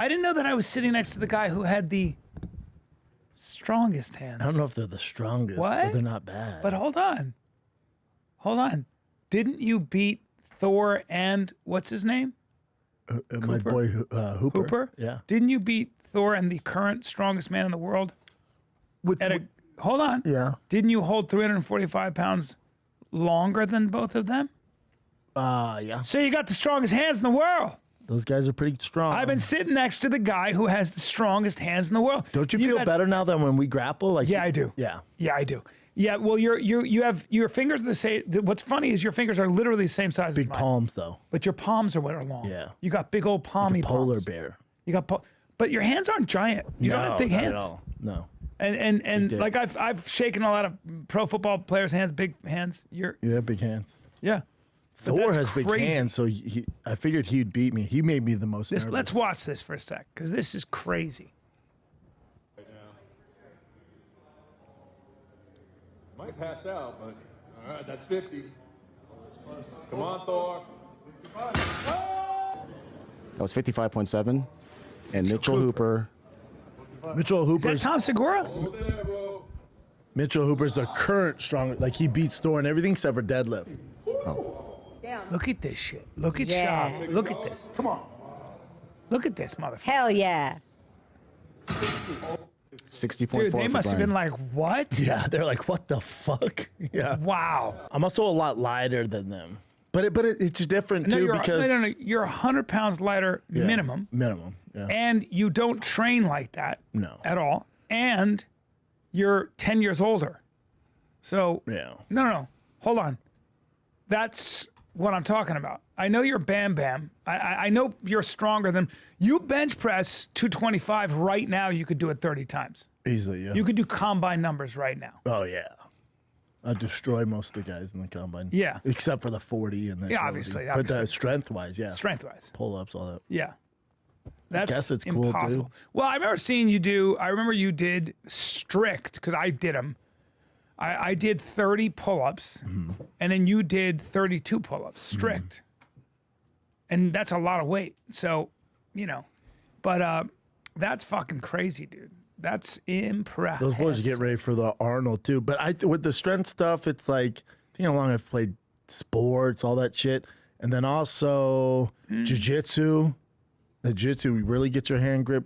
I didn't know that I was sitting next to the guy who had the strongest hands. I don't know if they're the strongest, What? but they're not bad. But hold on. Hold on. Didn't you beat Thor and what's his name? My boy Hooper. Hooper? Yeah. Didn't you beat Thor and the current strongest man in the world? Hold on. Yeah. Didn't you hold 345 pounds longer than both of them? Yeah. So you got the strongest hands in the world. Those guys are pretty strong. I've been sitting next to the guy who has the strongest hands in the world. Don't you feel better now than when we grapple? Like, Yeah, I do. Yeah. Yeah, I do. Yeah, well, you have your fingers are the same. What's funny is your fingers are literally the same size Big as mine. palms, though. But your palms are what are long. Yeah. You got big old palmy Polar palms. bear. You got, but your hands aren't giant. You don't have big not hands. At all. No. And like I've shaken a lot of pro football players' hands, big hands. Yeah, big hands. Yeah. But Thor that's has big crazy. hands, so I figured he'd beat me. He made me the most nervous. Let's watch this for a sec, because this is crazy. Might pass out, but all right, that's 50. Come on, Thor. That was 55.7. And Mitchell Hooper. Mitchell Is that Hooper's Tom Segura? Hold there, bro. Mitchell Hooper's the current strong. Like he beats Thor and everything except for deadlift. Look at this shit. Look at Yeah. Schaub. Look at this. Come on. Look at this motherfucker. Hell yeah. 60.4. Dude, they for must have Brian. been like, what? Yeah, they're like, what the fuck? Yeah. Wow. I'm also a lot lighter than them, but it's different too because no, you're 100 pounds lighter Yeah, minimum, Minimum. Yeah. and you don't train like that No. at all, and you're 10 years older. So Yeah. no. Hold on. That's what I'm talking about. I know you're Bam Bam. I know you're stronger than you. Bench press 225 right now. You could do it 30 times. Easily. Yeah. You could do combine numbers right now. Oh yeah. I destroy most of the guys in the combine. Yeah. Except for the 40 and the Yeah, 40. obviously, But obviously. strength wise, yeah. Strength wise. Pull ups, all that. Yeah. That's guess it's cool, impossible. dude. Well, I remember seeing you do, I remember you did strict, because I did them. I did 30 pull-ups, Mm-hmm. and then you did 32 pull-ups, strict. And that's a lot of weight. So, but that's fucking crazy, dude. That's impressive. Those boys get ready for the Arnold too. But with the strength stuff, it's like think how long I've played sports, all that shit, and then also jiu-jitsu. The jiu-jitsu really gets your hand grip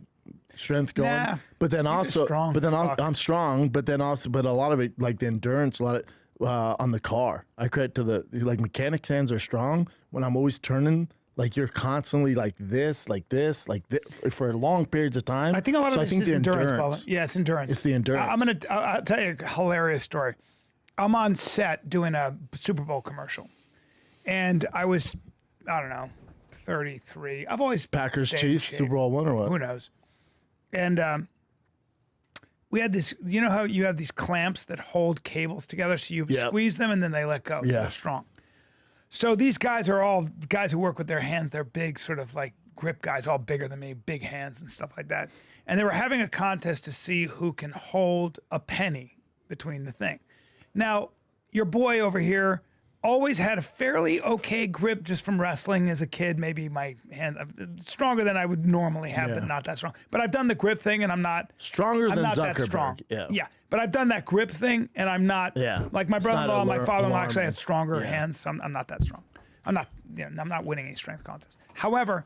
strength going. Nah, but then also, strong. but then Fuck. I'm strong. But then also, but a lot of it, like the endurance, a lot of on the car. I credit to the mechanics hands are strong when I'm always turning. Like you're constantly like this, for long periods of time. I think a lot of this is the endurance, Bubba. Yeah, it's endurance. It's the endurance. I'll tell you a hilarious story. I'm on set doing a Super Bowl commercial, and I was, I don't know, 33. I've always Packers stayed in Chiefs shape. Super Bowl one or what? Who knows? And we had this. You know how you have these clamps that hold cables together, so you Yep. squeeze them and then they let go. So Yeah. they're strong. So these guys are all guys who work with their hands. They're big, sort of like grip guys, all bigger than me, big hands and stuff like that. And they were having a contest to see who can hold a penny between the thing. Now, your boy over here always had a fairly okay grip just from wrestling as a kid. Maybe my hand stronger than I would normally have, but Yeah. not that strong. But I've done the grip thing, and I'm not Stronger I'm than not that Zuckerberg. strong. Yeah. But I've done that grip thing, and I'm not. Yeah. Like my It's not brother-in-law, and my father-in-law actually alarming. had stronger Yeah. hands. So I'm not that strong. I'm not winning any strength contests. However,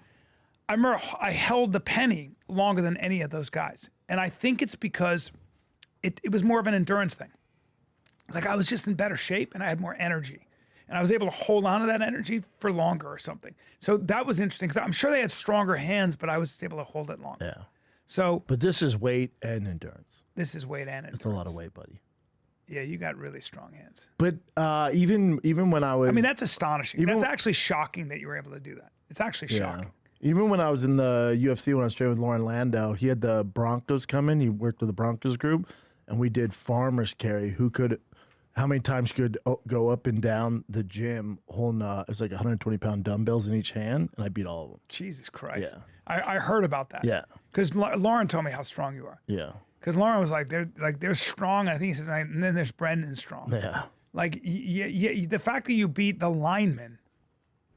I remember I held the penny longer than any of those guys, and I think it's because it was more of an endurance thing. Like I was just in better shape, and I had more energy. And I was able to hold on to that energy for longer or something. So that was interesting because I'm sure they had stronger hands, but I was able to hold it longer. Yeah. So But this is weight and endurance. this is weight and It's a lot of weight, buddy. Yeah, you got really strong hands. But even when I was, I mean, that's astonishing. Even- That's actually shocking that you were able to do that. It's actually shocking. Even when I was in the UFC, when I was training with Lauren Landau, he had the Broncos come in. He worked with the Broncos group, and we did farmers carry. How many times could go up and down the gym holding, it was like 120-pound dumbbells in each hand, and I beat all of them. Jesus Christ. Yeah. I heard about that. Yeah. Because Lauren told me how strong you are. Yeah. Because Lauren was like, they're strong. I think he says, and then there's Brendan strong. Yeah. Like, the fact that you beat the lineman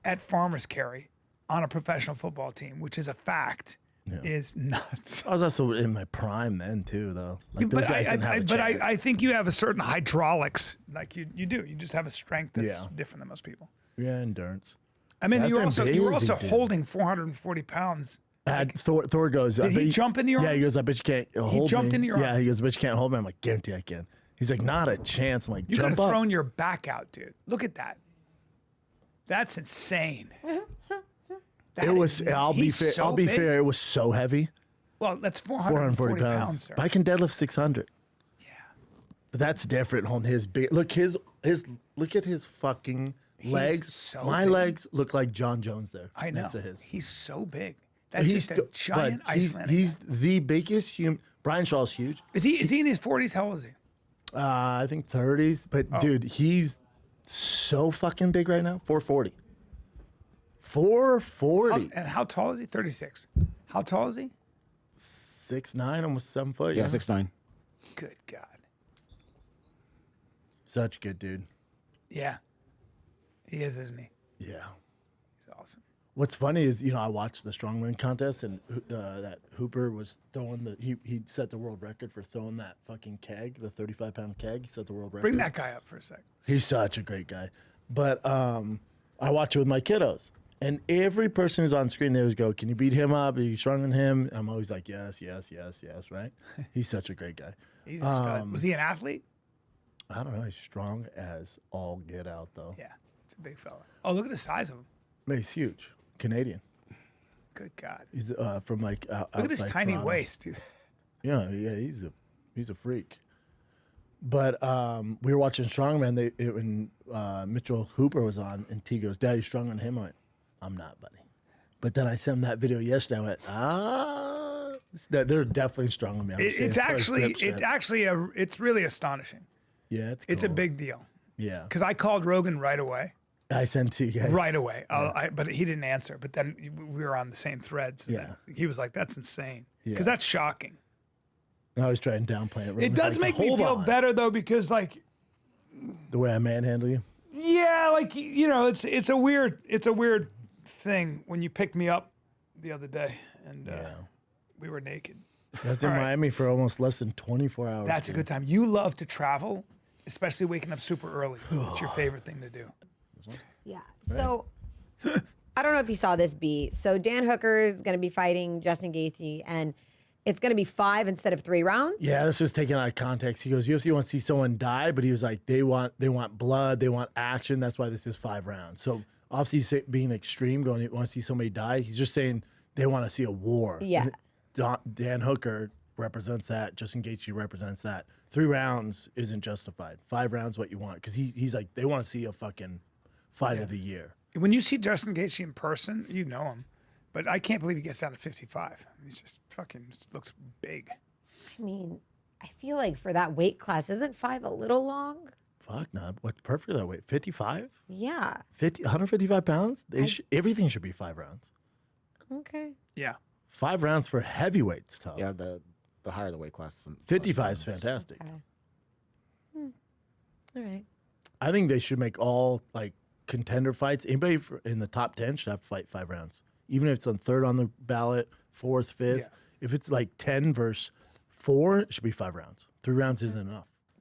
at farmers carry on a professional football team, which is a fact, is nuts. I was also in my prime then too, though. Like those guys didn't have a chance. I think you have a certain hydraulics, like you do. You just have a strength that's Yeah. different than most people. Yeah, endurance. I mean, you were That's also amazing, dude. holding 440 pounds. Thor goes. Did he jump into your Yeah, he arms? goes. I bet you can't hold jumped me. into your Yeah, arms? he goes. I bet you can't hold me. I'm like, guarantee I can. He's like, not a chance. I'm like, You could jump have up. thrown your back out, dude. Look at that. That's insane. That It was. is- I'll be he's fair. so I'll be big. fair. It was so heavy. Well, that's 440 pounds. sir. But I can deadlift 600. Yeah. But that's different on his big. Look look at his fucking legs. so My big. legs look like John Jones there. I know. Next to his. He's so big. That's just a but giant Icelandic. He's the biggest human. Brian Shaw's huge. Is he in his 40s? How old is he? I think 30s. But Oh. dude, he's so fucking big right now. 440. 440. And how tall is he? 36. How tall is he? 6'9", almost 7 foot. Yeah, 6'9". Good God. Such a good dude. Yeah. He is, isn't he? Yeah. He's awesome. What's funny is, I watched the strongman contest, and that Hooper was throwing he set the world record for throwing that fucking keg, the 35-pound keg. He set the world record. Bring that guy up for a sec. He's such a great guy. But I watch it with my kiddos, and every person who's on screen, they always go, "Can you beat him up? Are you stronger than him?" I'm always like, "Yes, yes, yes, yes." Right? He's such a great guy. He's a stud. Was he an athlete? I don't know. He's strong as all get out, though. Yeah. It's a big fella. Oh, look at the size of him. Man, he's huge. Canadian. Good God. He's from like Look at his outside tiny Toronto. waist, dude. Yeah, he's a freak. But we were watching Strongman. When Mitchell Hooper was on, and T goes, "Dad, you stronger than him?" I went, "I'm not, buddy." But then I sent him that video yesterday. I went, they're definitely stronger than me. I'm just saying, It's as far as grip actually strength. it's really astonishing. Yeah, It's a cool. big deal. Yeah, Because I called Rogan right away. I sent to you guys. Right away. But he didn't answer. But then we were on the same thread. So Yeah. he was like, "That's insane." Yeah. Because that's shocking. I was trying to downplay it. It Roman's does like, make me "Hold feel on." better though, because like, The way I manhandle you. yeah, like it's a weird thing when you picked me up the other day and we were naked. I was in All right. Miami for almost less than 24 hours. That's a dude. good time. You love to travel, especially waking up super early. It's your favorite thing to do. Yeah. So I don't know if you saw this beat. So Dan Hooker is going to be fighting Justin Gaethje, and it's going to be 5 instead of 3 rounds. Yeah, this was taken out of context. He goes, UFC wants to see someone die, but he was like, they want blood, they want action. That's why this is 5 rounds. So obviously, he's being extreme, going, want to see somebody die. He's just saying they want to see a war. Yeah. And Dan Hooker represents that. Justin Gaethje represents that. 3 rounds isn't justified. 5 rounds what you want, because he's like, they want to see a fucking fight of the year. When you see Justin Gaethje in person, you know him. But I can't believe he gets down to 55. He's just fucking looks big. I mean, I feel like for that weight class, isn't 5 a little long? Fuck, nah. What's perfect that weight? 55? Yeah. 155 pounds? Everything should be 5 rounds. Okay. Yeah. 5 rounds for heavyweights, tough. Yeah, the higher the weight class. 55 is fantastic. Okay. All right. I think they should make all like contender fights. Anybody in the top 10 should have to fight 5 rounds. Even if it's on 3rd on the ballot, 4th, 5th. Yeah. If it's like 10 versus 4, it should be 5 rounds. 3 rounds isn't enough.